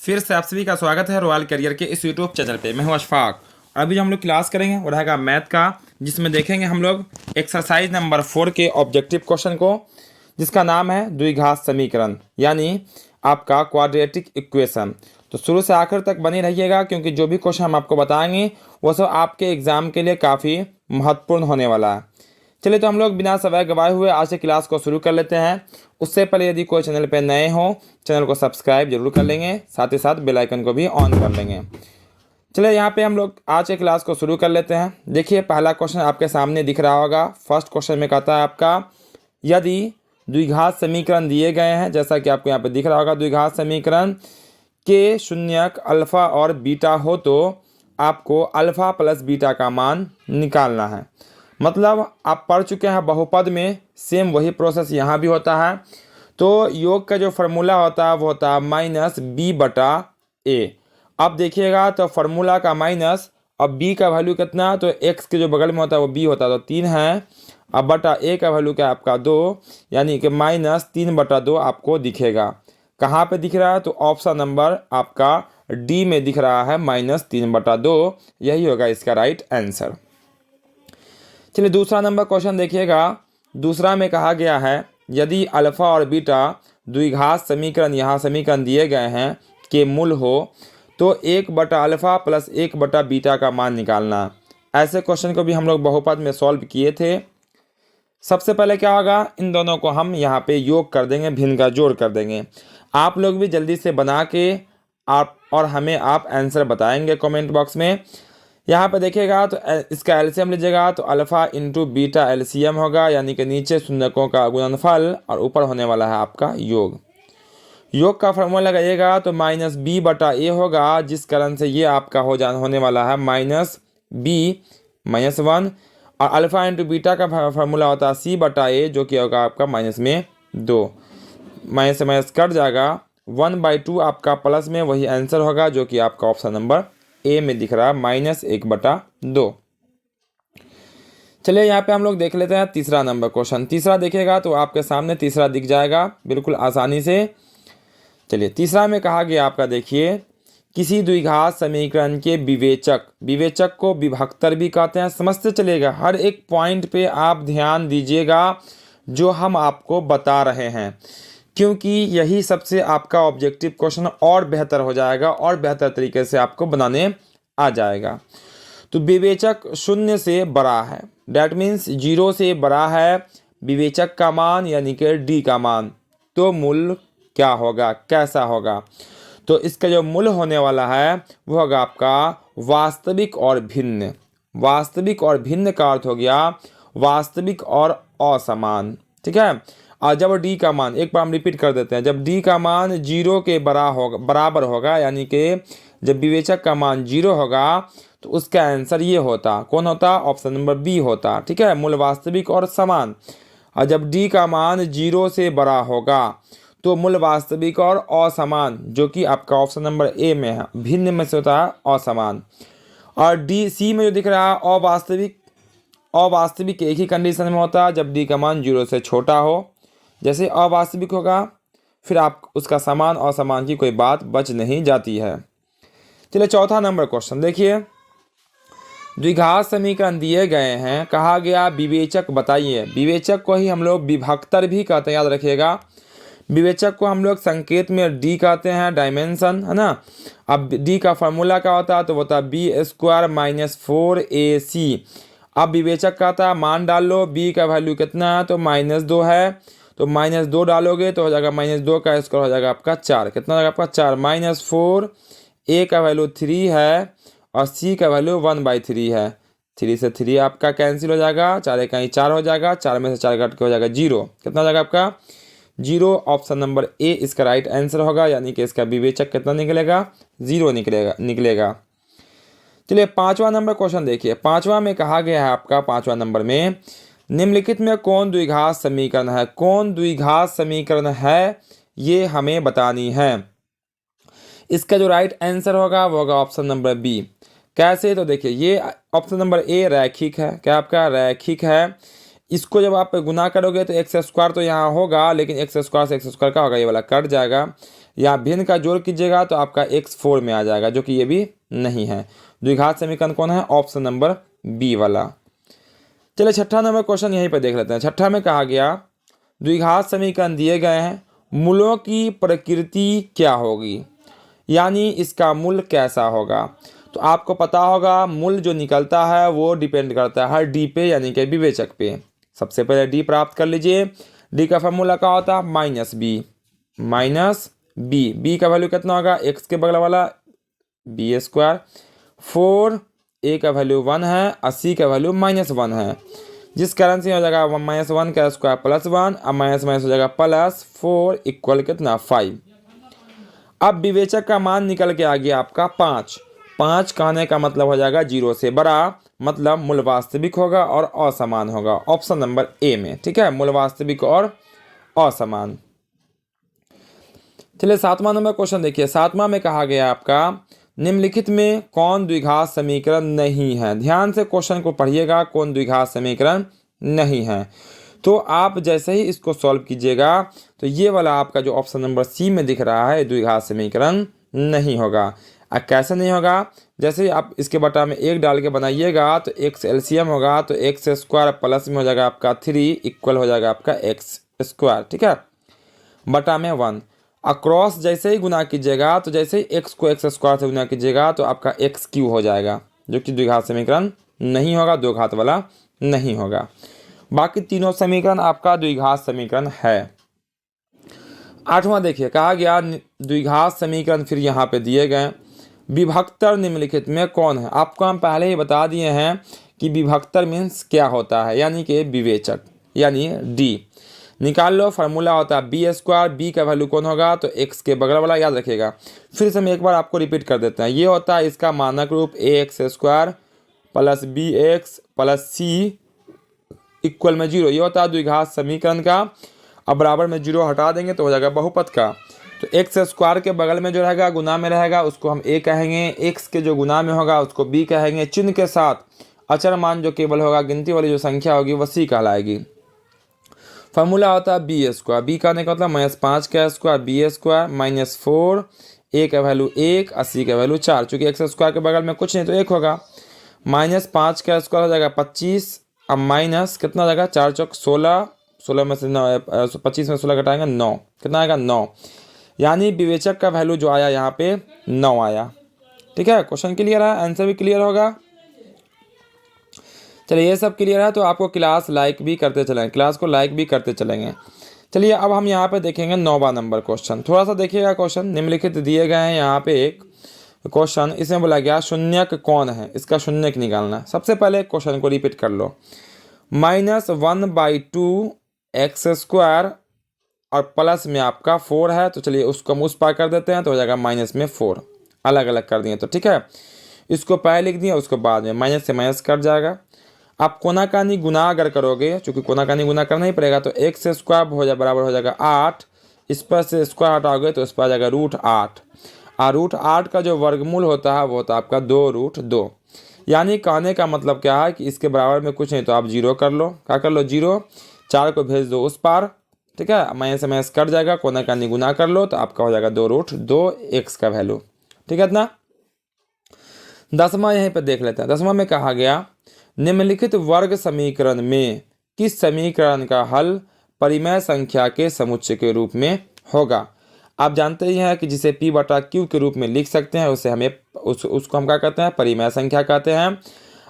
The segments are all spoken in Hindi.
फिर से आप सभी का स्वागत है रॉयल करियर के इस यूट्यूब चैनल पे। मैं हूं अशफाक। अभी जो हम लोग क्लास करेंगे वो रहेगा मैथ का, जिसमें देखेंगे हम लोग एक्सरसाइज नंबर 4 के ऑब्जेक्टिव क्वेश्चन को, जिसका नाम है द्विघात समीकरण, यानी आपका क्वाड्रेटिक इक्वेशन। तो शुरू से आखिर तक बने रहिएगा, क्योंकि जो भी क्वेश्चन हम आपको बताएंगे वो सब आपके एग्जाम के लिए काफ़ी महत्वपूर्ण होने वाला है। चलिए, तो हम लोग बिना समय गवाए हुए आज से क्लास को शुरू कर लेते हैं। उससे पहले यदि कोई चैनल पर नए हो, चैनल को सब्सक्राइब जरूर कर लेंगे, साथ ही साथ बेल आइकन को भी ऑन कर लेंगे। चलिए, यहाँ पे हम लोग आज के क्लास को शुरू कर लेते हैं। देखिए, पहला क्वेश्चन आपके सामने दिख रहा होगा। फर्स्ट क्वेश्चन में कहता है आपका, यदि द्विघात समीकरण दिए गए हैं, जैसा कि आपको यहाँ पे दिख रहा होगा, द्विघात समीकरण के शून्यक अल्फा और बीटा हो तो आपको अल्फा प्लस बीटा का मान निकालना है। मतलब आप पढ़ चुके हैं बहुपद में, सेम वही प्रोसेस यहाँ भी होता है। तो योग का जो फार्मूला होता है वो होता है माइनस बी बटा ए। अब देखिएगा तो फार्मूला का माइनस, अब बी का वैल्यू कितना, तो एक्स के जो बगल में होता है वो बी होता है, तो 3 है। अब बटा ए का वैल्यू क्या है आपका 2, यानी कि माइनस 3/2 आपको दिखेगा। कहाँ पे दिख रहा है, तो ऑप्शन नंबर आपका डी में दिख रहा है, माइनस 3/2। यही होगा इसका राइट आंसर। चलिए, दूसरा नंबर क्वेश्चन देखिएगा। दूसरा में कहा गया है, यदि अल्फा और बीटा द्विघात समीकरण, यहाँ समीकरण दिए गए हैं, के मूल हो तो 1/अल्फा प्लस 1/बीटा का मान निकालना। ऐसे क्वेश्चन को भी हम लोग बहुपद में सॉल्व किए थे। सबसे पहले क्या होगा, इन दोनों को हम यहाँ पे योग कर देंगे, भिन्न का जोड़ कर देंगे। आप लोग भी जल्दी से बना के आप और हमें आप आंसर बताएंगे कमेंट बॉक्स में। यहाँ पे देखिएगा तो इसका एलसीएम लीजिएगा, तो अल्फा इंटू बीटा एलसीएम होगा, यानी कि नीचे शून्यकों का गुणनफल और ऊपर होने वाला है आपका योग। योग का फॉर्मूला लगाइएगा तो माइनस बी बटा ए होगा, जिस कारण से ये आपका होने वाला है माइनस बी माइनस 1। और अल्फा इंटू बीटा का फार्मूला होता है सी बटा ए, जो कि होगा आपका माइनस में 2। माइनस से माइनस कट जाएगा, 1/2 आपका प्लस में वही आंसर होगा, जो कि आपका ऑप्शन नंबर ए में दिख रहा है, माइनस 1/2। चलिए, यहाँ पे हम लोग देख लेते हैं तीसरा नंबर क्वेश्चन। तीसरा देखिएगा तो आपके सामने तीसरा दिख जाएगा बिल्कुल आसानी से। चलिए, तीसरा में कहा गया आपका, देखिए, किसी द्विघात समीकरण के विवेचक को विभक्तर भी कहते हैं। समझते चलेगा, हर एक पॉइंट पे आप ध्यान दीजिएगा जो हम आपको बता रहे हैं, क्योंकि यही सबसे आपका ऑब्जेक्टिव क्वेश्चन और बेहतर हो जाएगा और बेहतर तरीके से आपको बनाने आ जाएगा। तो विवेचक 0 से बड़ा है, डैट मीन्स 0 से बड़ा है विवेचक का मान, यानी कि डी का मान, तो मूल क्या होगा, कैसा होगा। तो इसका जो मूल होने वाला है वो होगा आपका वास्तविक और भिन्न। वास्तविक और भिन्न का अर्थ हो गया वास्तविक और असमान, ठीक है। और जब डी का मान, एक बार हम रिपीट कर देते हैं, जब डी का मान 0 के बराबर होगा, यानी कि जब विवेचक का मान 0 होगा, तो उसका आंसर ये होता, कौन होता, ऑप्शन नंबर बी होता, ठीक है, मूल वास्तविक और समान। और जब डी का मान 0 से बड़ा होगा तो मूल वास्तविक और असमान, जो कि आपका ऑप्शन नंबर ए में है, भिन्न में से होता है असमान। और डी सी में जो दिख रहा है अवास्तविक एक ही कंडीशन में होता है, जब डी का मान 0 से छोटा हो। जैसे अवास्तविक होगा, फिर आप उसका समान असमान की कोई बात बच नहीं जाती है। चलिए, चौथा नंबर क्वेश्चन देखिए। द्विघात समीकरण दिए गए हैं, कहा गया विवेचक बताइए। विवेचक को ही हम लोग विभक्तर भी कहते हैं, याद रखिएगा। विवेचक को हम लोग संकेत में डी कहते हैं, डायमेंशन, है ना। अब डी का फार्मूला क्या होता है, तो होता है b² - 4ac। अब विवेचक का था मान डाल लो, b का वैल्यू कितना है, तो -2 है, तो -2 डालोगे तो हो जाएगा -2 का स्क्वायर हो जाएगा आपका 4। कितना हो जाएगा आपका 4 -4। a का वैल्यू 3 है और c का वैल्यू 1/3 है। 3 से 3 आपका कैंसिल हो जाएगा, 4 कहीं 4 हो जाएगा, 4 में से 4 कट के हो जाएगा 0। कितना हो जाएगा आपका 0। ऑप्शन नंबर ए इसका राइट आंसर होगा, यानी कि इसका विवेचक कितना निकलेगा, 0 निकलेगा। चलिए, पांचवा नंबर क्वेश्चन देखिए। पांचवा में कहा गया है आपका, पांचवा नंबर में, निम्नलिखित में कौन द्विघात समीकरण है। कौन द्विघात समीकरण है ये हमें बतानी है। इसका जो राइट आंसर होगा वो होगा ऑप्शन नंबर बी। कैसे, तो देखिए, ये ऑप्शन नंबर ए रैखिक है। क्या आपका रैखिक है। इसको जब आप गुना करोगे तो x² तो यहाँ होगा, लेकिन x² से x² का होगा, ये वाला कट जाएगा। या भिन्न का जोड़ कीजिएगा तो आपका x 4 में आ जाएगा, जो कि ये भी नहीं है। द्विघात समीकरण कौन है? ऑप्शन नंबर बी वाला। चलिए छठा नंबर क्वेश्चन यहीं पर देख लेते हैं। छठा में कहा गया द्विघात समीकरण दिए गए हैं, मूलों की प्रकृति क्या होगी, यानी इसका मूल कैसा होगा। तो आपको पता होगा मूल जो निकलता है वो डिपेंड करता है डी पे, यानी कि विवेचक पे। सबसे पहले डी प्राप्त कर लीजिए। डी का फॉर्मूला क्या होता है? Minus B. बी का वैल्यू कितना होगा? एक्स के बगल वाला बी स्क्वायर। 4 ए का वैल्यू 1 है, 80 का वैल्यू -1 है, जिस कारण से हो जाएगा -1 का स्क्वायर +1, अब माइनस माइनस हो जाएगा +4 इक्वल कितना? 5। अब विवेचक का मान निकल के आ गया आपका 5। 5 कहने का मतलब हो जाएगा 0 से बड़ा, मतलब मूल वास्तविक होगा और असमान होगा। ऑप्शन नंबर ए में, ठीक है, मूल वास्तविक और असमान। चलिए सातवां नंबर क्वेश्चन देखिए। सातवां में कहा गया आपका निम्नलिखित में कौन द्विघात समीकरण नहीं है। ध्यान से क्वेश्चन को पढ़िएगा, कौन द्विघात समीकरण नहीं है। तो आप जैसे ही इसको सॉल्व कीजिएगा तो ये वाला आपका जो ऑप्शन नंबर सी में दिख रहा है द्विघात समीकरण नहीं होगा। कैसे नहीं होगा? जैसे ही आप इसके बटा में 1 डाल के बनाइएगा तो x एलसीएम होगा, तो एक्स स्क्वायर प्लस में हो जाएगा आपका 3 इक्वल हो जाएगा आपका एक्स स्क्वायर, ठीक है, बटा में 1। अक्रॉस जैसे ही गुना कीजिएगा तो जैसे ही x को एक्स स्क्वायर से गुना कीजिएगा तो आपका एक्स क्यू हो जाएगा, जो कि द्विघात समीकरण नहीं होगा, दो घात वाला नहीं होगा। बाकी तीनों समीकरण आपका द्विघात समीकरण है। आठवां देखिए, कहा गया द्विघात समीकरण फिर यहाँ पे दिए गए, विभक्तर निम्नलिखित में कौन है। आपको हम पहले ही बता दिए हैं कि विभक्तर मीन्स क्या होता है, यानी कि विवेचक, यानी डी। निकाल लो, फार्मूला होता है बी स्क्वायर। बी का वैल्यू कौन होगा? तो एक्स के बगल वाला, याद रखिएगा। फिर से हम एक बार आपको रिपीट कर देते हैं। ये होता है इसका मानक रूप a x square plus b x plus c equal में 0। ये होता है द्विघात समीकरण का। अब बराबर में 0 हटा देंगे तो हो जाएगा बहुपद का। तो एक्स स्क्वायर के बगल में जो रहेगा गुना में रहेगा उसको हम ए कहेंगे, एक्स के जो गुना में होगा उसको बी कहेंगे। चिन्ह के साथ अचर मान जो केवल होगा, गिनती वाली जो संख्या होगी वो सी कहलाएगी। फार्मूला होता है बी स्क्वायर। बी का मतलब -5 का स्क्वायर बी स्क्वायर -4 ए का वैल्यू 1, 80 का वैल्यू 4। चूँकि एक्स स्क्वायर के बगल में कुछ नहीं तो 1 होगा। -5 का स्क्वायर हो जाएगा 25, अब माइनस कितना हो जाएगा? 4 चौक 16, 16 में से 9, 25 में 16 घटाएंगे 9, कितना आएगा? 9। यानी विवेचक का वैल्यू जो आया यहाँ पे 9 आया। ठीक है, क्वेश्चन क्लियर है, आंसर भी क्लियर होगा। चलिए ये सब क्लियर है तो आपको क्लास लाइक भी करते चलेंगे, क्लास को लाइक भी करते चलेंगे। चलिए अब हम यहाँ पे देखेंगे 9वां नंबर क्वेश्चन। थोड़ा सा देखिएगा क्वेश्चन, निम्नलिखित दिए गए हैं यहाँ पे एक क्वेश्चन। इसमें बोला गया शून्यक कौन है, इसका शून्यक निकालना है। सबसे पहले क्वेश्चन को रिपीट कर लो। -1/2 एक्स स्क्वायर और प्लस में आपका 4 है, तो चलिए उसको हम उस पार कर देते हैं तो हो जाएगा माइनस में 4। अलग अलग कर दिए तो ठीक है, इसको पहले लिख दिया, उसको बाद में माइनस से माइनस कट जाएगा। आप कोनाकानी गुना अगर करोगे, चूँकि कोनाकानी गुना करना ही पड़ेगा, तो एक्स स्क्वायर हो जाए बराबर हो जाएगा 8। इस पर से स्क्वायर हटाओगे तो इस पर आ जाएगा √8। और √8 का जो वर्गमूल होता है वो होता है आपका 2√2। यानी कहने का मतलब क्या है कि इसके बराबर में कुछ नहीं तो आप 0 कर लो। क्या कर लो? 0। 4 को भेज दो उस पार, ठीक है, माइनस से माइनस कट जाएगा, कोनाकानी गुना कर लो तो आपका हो जाएगा 2√2 एक्स का वैल्यू। ठीक है इतना। 10वां यहीं पर देख लेते हैं। 10वां में कहा गया निम्नलिखित वर्ग समीकरण में किस समीकरण का हल परिमेय संख्या के समुच्चय के रूप में होगा। आप जानते ही हैं कि जिसे P/Q के रूप में लिख सकते हैं उसे हमें उसको हम क्या कहते हैं? परिमेय संख्या कहते हैं।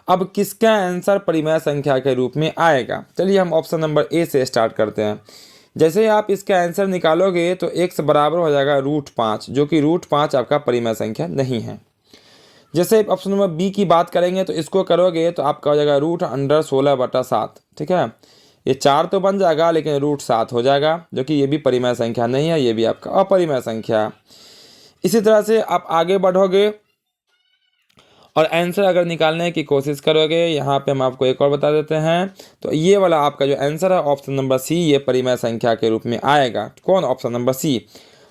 अब किसका आंसर परिमेय संख्या के रूप में आएगा? चलिए हम ऑप्शन नंबर ए से स्टार्ट करते हैं। जैसे ही आप इसका आंसर निकालोगे तो x बराबर हो जाएगा √5, जो कि √5 आपका परिमेय संख्या नहीं है। जैसे ऑप्शन नंबर बी की बात करेंगे तो इसको करोगे तो आपका हो जाएगा √16/7। ठीक है, ये 4 तो बन जाएगा लेकिन √7 हो जाएगा, जो कि ये भी परिमेय संख्या नहीं है, ये भी आपका अपरिमेय संख्या। इसी तरह से आप आगे बढ़ोगे और आंसर अगर निकालने की कोशिश करोगे, यहाँ पे हम आपको एक और बता देते हैं, तो ये वाला आपका जो आंसर है ऑप्शन नंबर सी, ये परिमेय संख्या के रूप में आएगा। कौन? Option number C.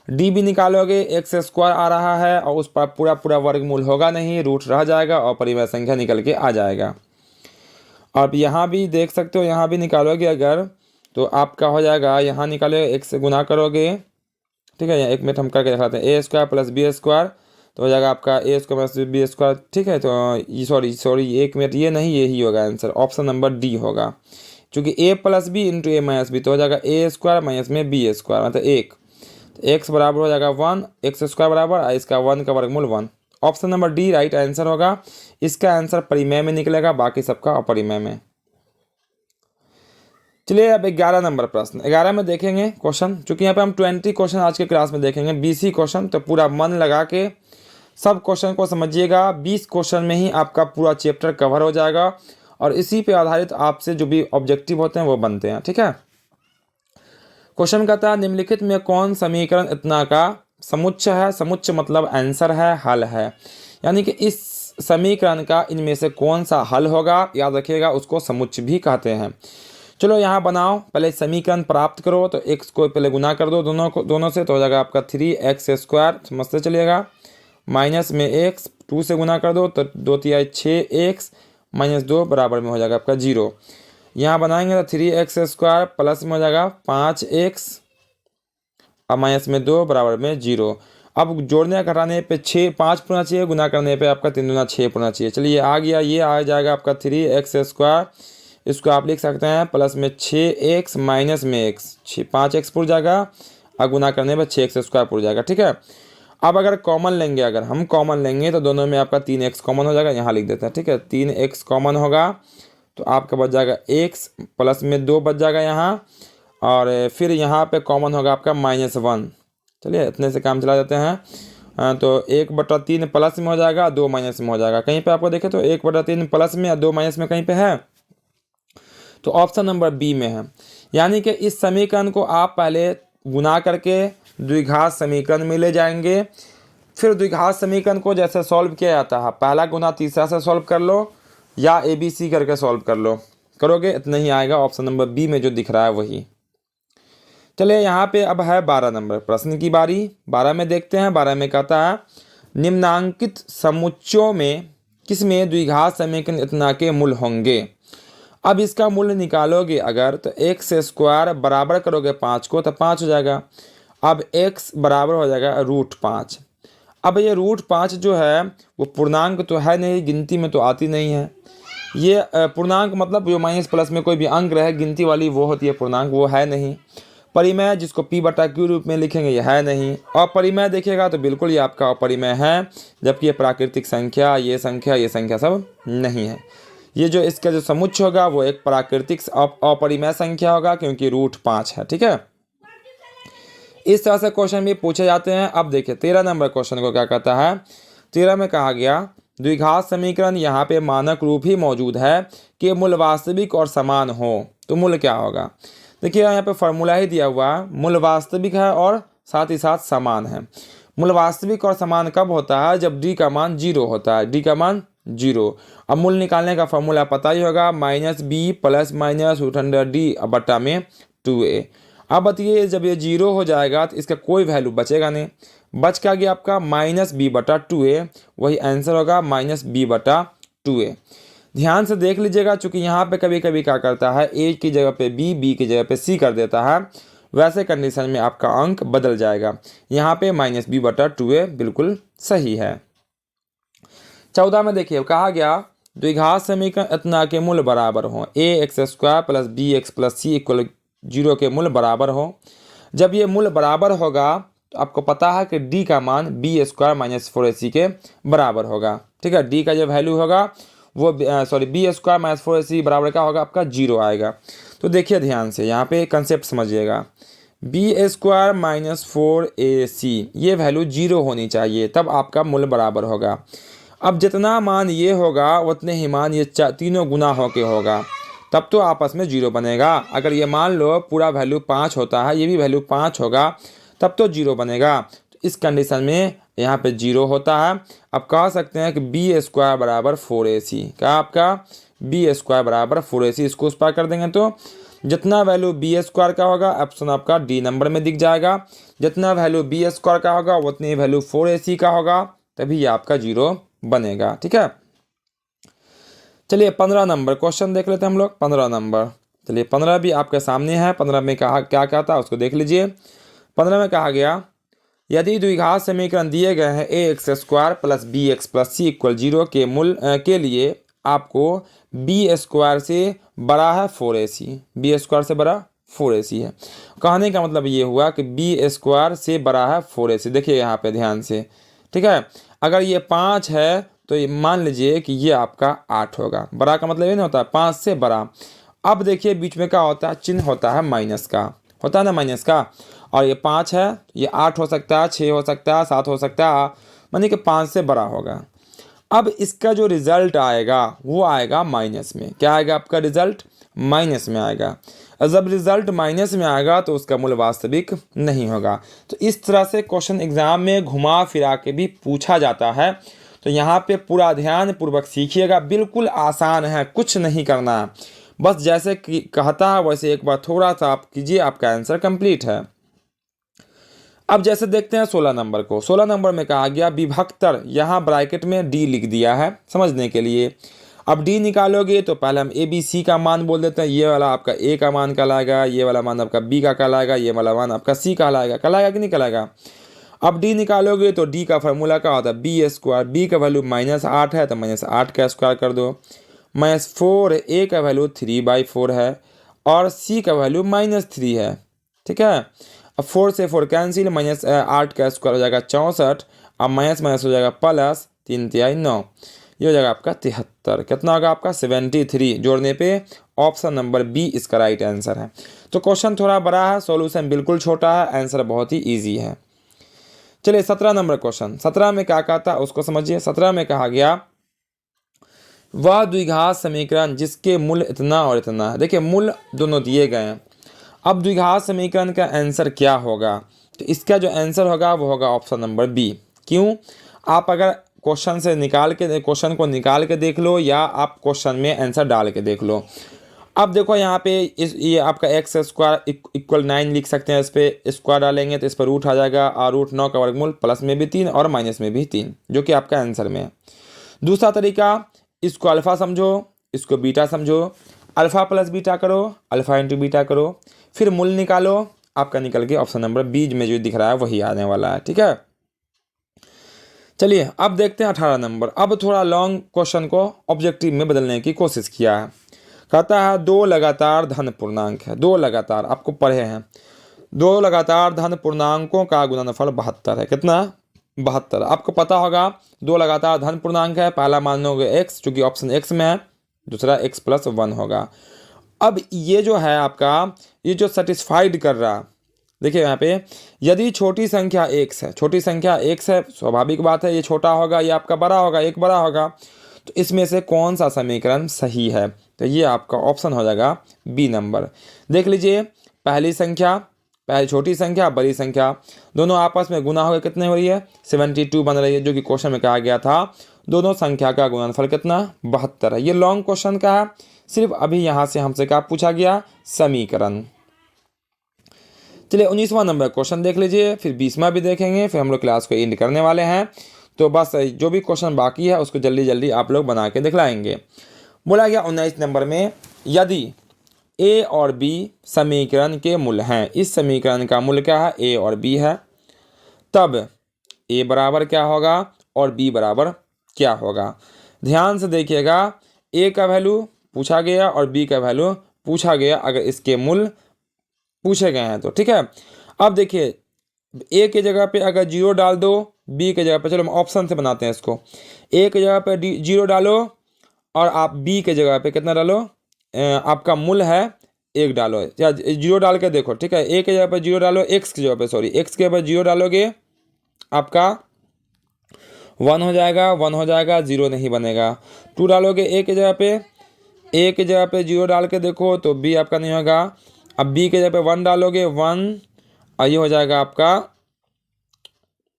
डी भी निकालोगे, एक्स स्क्वायर आ रहा है और उस पर पूरा पूरा वर्गमूल होगा नहीं, रूट रह जाएगा और परिमेय संख्या निकल के आ जाएगा। अब यहाँ भी देख सकते हो, यहाँ भी निकालोगे अगर तो आपका हो जाएगा, यहाँ निकालोगे, एक्स से गुना करोगे, ठीक है, एक मिनट हम करके दिखाते हैं। ए स्क्वायर प्लस बी स्क्वायर तो हो जाएगा आपका ए स्क्वायर प्लस बी स्क्वायर। ठीक है, तो ये सॉरी एक मिनट, ये नहीं, यही होगा आंसर, ऑप्शन नंबर डी होगा, क्योंकि ए प्लस बी इंटू ए माइनस बी तो हो जाएगा ए स्क्वायर माइनस में बी स्क्वायर मतलब एक, तो एक्स बराबर हो जाएगा 1, एक्स स्क्वायर बराबर इसका 1 का वर्गमूल 1। Option number D right answer होगा। इसका आंसर परिमेय में निकलेगा, बाकी सबका अपरिमेय में। चलिए अब 11 नंबर प्रश्न, 11 में देखेंगे क्वेश्चन, चूंकि यहाँ पे हम 20 क्वेश्चन आज के क्लास में देखेंगे, 20 ही क्वेश्चन, तो पूरा मन लगा के सब क्वेश्चन को समझिएगा। 20 क्वेश्चन में ही आपका पूरा चैप्टर कवर हो जाएगा और इसी पे आधारित आपसे जो भी ऑब्जेक्टिव होते हैं वो बनते हैं। ठीक है, क्वेश्चन कहता है निम्नलिखित में कौन समीकरण इतना का समुच्चय है। समुच्चय मतलब आंसर है, हल है, यानी कि इस समीकरण का इनमें से कौन सा हल होगा, याद रखिएगा, उसको समुच्चय भी कहते हैं। चलो यहाँ बनाओ, पहले समीकरण प्राप्त करो, तो x को पहले गुना कर दो दोनों से, तो हो जाएगा आपका 3x², समझते चलिएगा, माइनस में x 2 से गुना कर दो तो 2 3 6x माइनस 2 बराबर में हो जाएगा आपका 0। यहाँ बनाएंगे तो 3x² प्लस में हो जाएगा 5x और माइनस में 2 बराबर में 0। अब जोड़ने घटाने पे 5 पुना चाहिए, गुना करने पे आपका 3 दूना 6 पुना चाहिए। चलिए आ गया, ये आ जाएगा आपका 3x², इसको आप लिख सकते हैं प्लस में 6x माइनस में x, 5x पुर जाएगा और गुना करने पर 6x² पुर जाएगा। ठीक है, अब अगर कॉमन लेंगे, अगर हम कॉमन लेंगे तो दोनों में आपका 3x कॉमन हो जाएगा, यहाँ लिख देते हैं। ठीक है, 3x कॉमन होगा तो आपका बच जाएगा x प्लस में 2 बच जाएगा यहाँ, और फिर यहाँ पे कॉमन होगा आपका -1। चलिए इतने से काम चला जाते हैं। तो 1/3 प्लस में हो जाएगा, 2 माइनस में हो जाएगा। कहीं पे आपको देखे तो 1/3 प्लस में या 2 माइनस में कहीं पे है, तो ऑप्शन नंबर बी में है। यानी कि इस समीकरण को आप पहले गुना करके द्विघात समीकरण में ले जाएंगे, फिर द्विघात समीकरण को जैसे सॉल्व किया जाता है, पहला गुना तीसरा से सॉल्व कर लो या ABC करके सॉल्व कर लो, करोगे इतना ही आएगा। ऑप्शन नंबर बी में जो दिख रहा है वही। चलिए यहाँ पे अब है 12 नंबर प्रश्न की बारी। 12 में देखते हैं, 12 में कहता है निम्नांकित समुच्चयों में किसमें द्विघात समीकरण इतना के मूल होंगे। अब इसका मूल्य निकालोगे अगर, तो x² बराबर करोगे 5 को तो 5 हो जाएगा। अब x बराबर हो जाएगा √5। अब ये √5 जो है वो पूर्णांक तो है नहीं, गिनती में तो आती नहीं है। ये पूर्णांक मतलब जो माइनस प्लस में कोई भी अंक रहे गिनती वाली वो होती है पूर्णांक, वो है नहीं। परिमेय जिसको p/q रूप में लिखेंगे ये है नहीं। अपरिमेय देखिएगा तो बिल्कुल ये आपका अपरिमेय है, जबकि ये प्राकृतिक संख्या, ये संख्या सब नहीं है। ये जो इसका जो समुच्चय होगा वो एक प्राकृतिक अपरिमेय संख्या होगा, क्योंकि √5 है। ठीक है, इस तरह से क्वेश्चन भी पूछे जाते हैं। अब देखिए 13 नंबर क्वेश्चन को क्या कहता है। 13 में कहा गया द्विघात समीकरण यहाँ पे मानक रूप ही मौजूद है कि मूल वास्तविक और समान हो, तो मूल क्या होगा। देखिए यहाँ पे फॉर्मूला ही दिया हुआ है, मूल वास्तविक है और साथ ही साथ समान है। मूल वास्तविक और समान कब होता है, जब d का मान 0 होता है, d का मान 0। अब मूल निकालने का फॉर्मूला पता ही होगा, -b प्लस माइनस √d बट्टा में 2a। अब बताइए जब ये 0 हो जाएगा तो इसका कोई वैल्यू बचेगा नहीं, बच क्या गया आपका -b/2a, वही आंसर होगा -b/2a। ध्यान से देख लीजिएगा, चूंकि यहाँ पे कभी कभी क्या करता है, a की जगह पे b की जगह पे c कर देता है, वैसे कंडीशन में आपका अंक बदल जाएगा। यहाँ पे -b/2a बिल्कुल सही है। 14 में देखिए कहा गया द्विघात समीकरण इतना के मूल बराबर हो, ax² plus bx plus c equal 0 के मूल बराबर हो। जब ये मूल बराबर होगा तो आपको पता है कि d का मान b² माइनस 4ac के बराबर होगा। ठीक है, d का जो वैल्यू होगा वो b² माइनस 4ac बराबर का होगा आपका 0 आएगा। तो देखिए ध्यान से यहाँ पे कंसेप्ट समझिएगा, b² माइनस 4ac ये वैल्यू 0 होनी चाहिए, तब आपका मूल बराबर होगा। अब जितना मान ये होगा उतने ही मान ये तीनों गुना होके होगा, तब तो आपस में 0 बनेगा। अगर ये मान लो पूरा वैल्यू 5 होता है, ये भी वैल्यू 5 होगा, तब तो 0 बनेगा। तो इस कंडीशन में यहाँ पे 0 होता है। अब कह सकते हैं कि b² बराबर 4ac, क्या आपका b² बराबर 4ac, इसको उस पार कर देंगे तो जितना वैल्यू b² का होगा ऑप्शन आपका डी नंबर में दिख जाएगा, जितना वैल्यू b² का होगा उतनी वैल्यू 4ac का होगा, तभी आपका 0 बनेगा। ठीक है, चलिए 15 नंबर क्वेश्चन देख लेते हैं हम लोग। 15 नंबर, चलिए 15 भी आपके सामने है। 15 में कहा क्या कहता है उसको देख लीजिए। 15 में कहा गया यदि द्विघात समीकरण दिए गए हैं a x square plus b x plus c equal 0 के लिए आपको बी स्क्वायर से बड़ा है 4ac, बी स्क्वायर से बड़ा 4ac है। कहने का मतलब ये हुआ कि बी स्क्वायर से बड़ा है 4ac। देखिए यहाँ पे ध्यान से, ठीक है। अगर ये 5 है तो ये मान लीजिए कि ये आपका 8 होगा। बड़ा का मतलब ये नहीं होता 5 से बड़ा। अब देखिए बीच में क्या होता है, चिन्ह होता है माइनस का, होता है ना माइनस का। और ये 5 है, ये 8 हो सकता है, 6 हो सकता है, 7 हो सकता है, मानिए कि 5 से बड़ा होगा। अब इसका जो रिजल्ट आएगा वो आएगा माइनस में। क्या आएगा आपका रिजल्ट? माइनस में आएगा। और जब रिजल्ट माइनस में आएगा तो उसका मूल वास्तविक नहीं होगा। तो इस तरह से क्वेश्चन एग्जाम में घुमा फिरा के भी पूछा जाता है। तो यहाँ पे पूरा ध्यान पूर्वक सीखिएगा, बिल्कुल आसान है, कुछ नहीं करना है, बस जैसे कि कहता है वैसे एक बार थोड़ा सा आप कीजिए, आपका आंसर कंप्लीट है। अब जैसे देखते हैं 16 नंबर को। 16 नंबर में कहा गया विभक्तर, यहाँ ब्रैकेट में डी लिख दिया है समझने के लिए। अब डी निकालोगे तो पहले हम ए बी सी का मान बोल देते हैं। ये वाला आपका ए का मान कहलाएगा, ये वाला मान आपका बी का कहलाएगा, ये वाला मान आपका सी कहलाएगा। कहलाएगा कि नहीं कहलाएगा? अब डी निकालोगे तो डी का फार्मूला क्या होता है? B square. बी का वैल्यू -8 है तो -8 का स्क्वायर कर दो। -4, ए का वैल्यू 3/4 है और सी का वैल्यू -3 है, ठीक है। अब 4 से 4 कैंसिल, -8 का स्क्वायर हो जाएगा 64, अब माइनस माइनस हो जाएगा प्लस, 3 तिहाई 9, ये हो जाएगा आपका 73। कितना होगा आपका? 73। जोड़ने पे ऑप्शन नंबर बी इसका राइट आंसर है। तो क्वेश्चन थोड़ा बड़ा है, सॉल्यूशन बिल्कुल छोटा है, आंसर बहुत ही ईजी है। चलिए 17 नंबर क्वेश्चन। 17 में क्या कहता है उसको समझिए। 17 में कहा गया वह द्विघात समीकरण जिसके मूल इतना और इतना है। देखिए मूल दोनों दिए गए हैं। अब द्विघात समीकरण का आंसर क्या होगा? तो इसका जो आंसर होगा वो होगा ऑप्शन नंबर बी। क्यों? आप अगर क्वेश्चन से निकाल के क्वेश्चन को निकाल के देख लो या आप क्वेश्चन में आंसर डाल के देख लो। अब देखो यहाँ पे ये आपका एक्स स्क्वायर इक्वल 9 लिख सकते हैं। इस पर स्क्वायर डालेंगे तो इस पर रूट आ जाएगा, और √9 का वर्गमूल प्लस में भी 3 और माइनस में भी 3, जो कि आपका आंसर में है। दूसरा तरीका, इसको अल्फ़ा समझो, इसको बीटा समझो, अल्फ़ा प्लस बीटा करो, अल्फ़ा इंटू बीटा करो, फिर मूल निकालो, आपका निकल के ऑप्शन नंबर बी में जो दिख रहा है वही आने वाला है, ठीक है। चलिए अब देखते हैं 18 नंबर। अब थोड़ा लॉन्ग क्वेश्चन को ऑब्जेक्टिव में बदलने की कोशिश किया है। कहता है 2 लगातार धन पूर्णांक है। 2 लगातार आपको पढ़े हैं, 2 लगातार धन पूर्णांकों का गुणनफल 72 है। कितना? 72। आपको पता होगा 2 लगातार धन पूर्णांक है, पहला मान लोगे x, चूंकि ऑप्शन x में है, दूसरा x + 1 होगा। अब ये जो है आपका, ये जो सेटिस्फाइड कर रहा, देखिए यहाँ पे यदि छोटी संख्या x है, छोटी संख्या x है, स्वाभाविक बात है ये छोटा होगा, ये आपका बड़ा होगा, एक बड़ा होगा, तो इसमें से कौन सा समीकरण सही है? तो ये आपका ऑप्शन हो जाएगा बी नंबर। देख लीजिए, पहली संख्या, पहली छोटी संख्या, बड़ी संख्या, दोनों आपस में गुना होकर कितने हो रही है? 72 बन रही है, जो कि क्वेश्चन में कहा गया था दोनों संख्या का गुणनफल कितना? 72 है। ये लॉन्ग क्वेश्चन का है, सिर्फ अभी यहाँ से हमसे क्या पूछा गया? समीकरण। चलिए 19वां नंबर क्वेश्चन देख लीजिए, फिर 20वां भी देखेंगे, फिर हम लोग क्लास को एंड करने वाले हैं। तो बस जो भी क्वेश्चन बाकी है उसको जल्दी जल्दी आप लोग बना के दिखलाएंगे। बोला गया 19 नंबर में, यदि ए और बी समीकरण के मूल हैं, इस समीकरण का मूल क्या है? ए और बी है, तब ए बराबर क्या होगा और बी बराबर क्या होगा? ध्यान से देखिएगा, ए का वैल्यू पूछा गया और बी का वैल्यू पूछा गया, अगर इसके मूल पूछे गए हैं तो, ठीक है। अब देखिए ए के जगह पे अगर 0 डाल दो, बी के जगह पे, चलो हम ऑप्शन से बनाते हैं इसको, ए के जगह पे 0 डालो और आप बी के जगह पे कितना डालो? आपका मूल है 1 डालो, या 0 डाल के देखो, ठीक है। ए के जगह पे 0 डालो, एक्स की जगह पे, सॉरी एक्स के जगह 0 डालोगे, आपका 1 हो जाएगा, 1 हो जाएगा, 0 नहीं बनेगा। 2 डालोगे ए के जगह पे, ए के जगह पे 0 डाल के देखो तो बी आपका नहीं होगा। अब बी के जगह पे 1 डालोगे, 1, और ये हो जाएगा आपका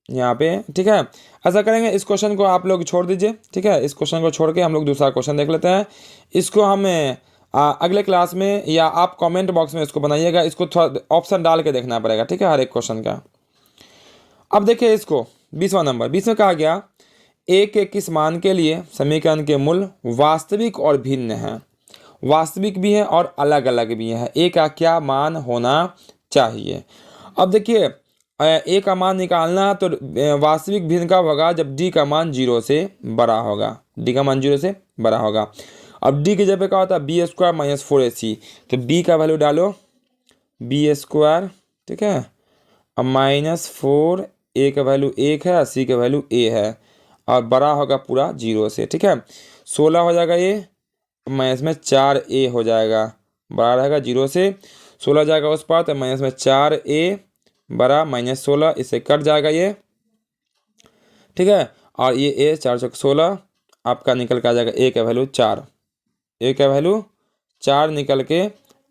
यहाँ पे, ठीक है। ऐसा करेंगे, इस क्वेश्चन को आप लोग छोड़ दीजिए, ठीक है। इस क्वेश्चन को छोड़ के हम लोग दूसरा क्वेश्चन देख लेते हैं। इसको हमें अगले क्लास में, या आप कमेंट बॉक्स में इसको बनाइएगा, इसको थोड़ा ऑप्शन डाल के देखना पड़ेगा, ठीक है, हर एक क्वेश्चन का। अब देखिए इसको 20वां नंबर। 20 में कहा गया ए के किस मान के लिए समीकरण के मूल वास्तविक और भिन्न हैं? वास्तविक भी है और अलग अलग भी है। ए का क्या मान होना चाहिए? अब देखिए ए का मान निकालना तो वास्तविक भिन्न कब होगा, जब डी का मान 0 से बड़ा होगा, डी का मान 0 से बड़ा होगा। अब डी की जगह क्या होता है, बी स्क्वायर माइनस 4ac, तो बी का वैल्यू डालो बी स्क्वायर, ठीक है, अब -4, ए का वैल्यू 1 है, सी का वैल्यू ए है, और बड़ा होगा पूरा 0 से, ठीक है। 16 हो जाएगा ये, माइनस में 4a हो जाएगा, बड़ा रहेगा 0 से, 16 जाएगा उस पार, तो माइनस में 4a बड़ा -16, इससे कट जाएगा ये, ठीक है। और ये a 4 चौक 16 आपका निकल के आ जाएगा, a का वैल्यू 4, a का वैल्यू 4 निकल के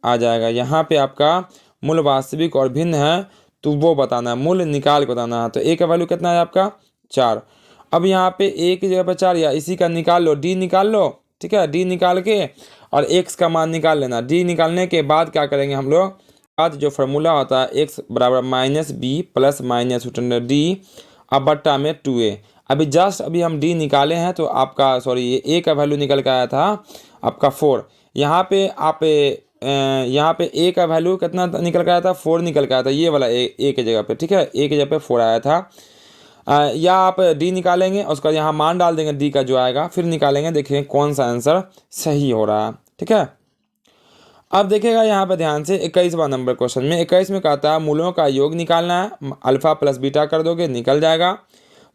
आ जाएगा। यहाँ पे आपका मूल वास्तविक और भिन्न है तो वो बताना है, मूल निकाल के बताना है। तो a का वैल्यू कितना है आपका 4। अब यहाँ पे a की जगह पर 4 या इसी का निकाल लो, d निकाल लो, ठीक है, d निकाल के और x का मान निकाल लेना। d निकालने के बाद क्या करेंगे हम लोग, बाद जो फार्मूला होता है x बराबर -b प्लस -√d अब बट्टा में 2a। अभी जस्ट अभी हम d निकाले हैं तो आपका सॉरी ये a का वैल्यू निकल के आया था आपका 4। यहाँ पे आप यहाँ पे a का वैल्यू कितना निकल के आया था, 4 निकल के आया था, ये वाला a की जगह पे, ठीक है, a की जगह पे 4 आया था। या आप d निकालेंगे उसका यहाँ मान डाल देंगे d का जो आएगा, फिर निकालेंगे, देखेंगे कौन सा आंसर सही हो रहा है, ठीक है। अब देखिएगा यहाँ पे ध्यान से 21वां नंबर क्वेश्चन में, 21 में कहता है मूलों का योग निकालना है, अल्फा प्लस बीटा कर दोगे निकल जाएगा।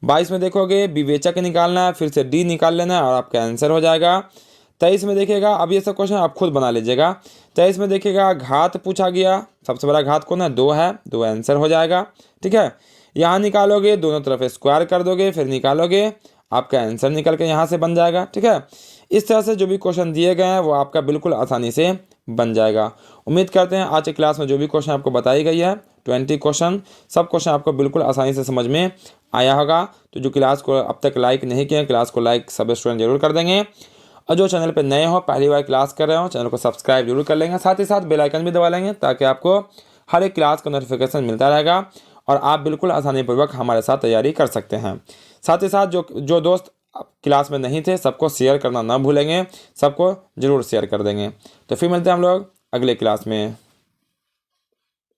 22 में देखोगे विवेचक निकालना है, फिर से d निकाल लेना है और आपका आंसर हो जाएगा। 23 में देखिएगा, अब ये सब क्वेश्चन आप खुद बना लीजिएगा। 23 में देखिएगा घात पूछा गया, सबसे बड़ा घात कौन है, 2 है, 2 आंसर हो जाएगा, ठीक है। यहाँ निकालोगे, दोनों तरफ स्क्वायर कर दोगे, फिर निकालोगे, आपका आंसर निकल के यहाँ से बन जाएगा, ठीक है। इस तरह से जो भी क्वेश्चन दिए गए हैं वो आपका बिल्कुल आसानी से बन जाएगा। उम्मीद करते हैं आज की क्लास में जो भी क्वेश्चन आपको बताई गई है 20 क्वेश्चन, सब क्वेश्चन आपको बिल्कुल आसानी से समझ में आया होगा। तो जो क्लास को अब तक लाइक नहीं किए, क्लास को लाइक सब स्टूडेंट जरूर कर देंगे, और जो चैनल पर नए हो, पहली बार क्लास कर रहे हो, चैनल को सब्सक्राइब जरूर कर लेंगे, साथ ही साथ बेल आइकन भी दबा लेंगे ताकि आपको हर एक क्लास का नोटिफिकेशन मिलता रहेगा और आप बिल्कुल आसानीपूर्वक हमारे साथ तैयारी कर सकते हैं। साथ ही साथ जो दोस्त क्लास में नहीं थे सबको शेयर करना ना भूलेंगे, सबको ज़रूर शेयर कर देंगे। तो फिर मिलते हैं हम लोग अगले क्लास में।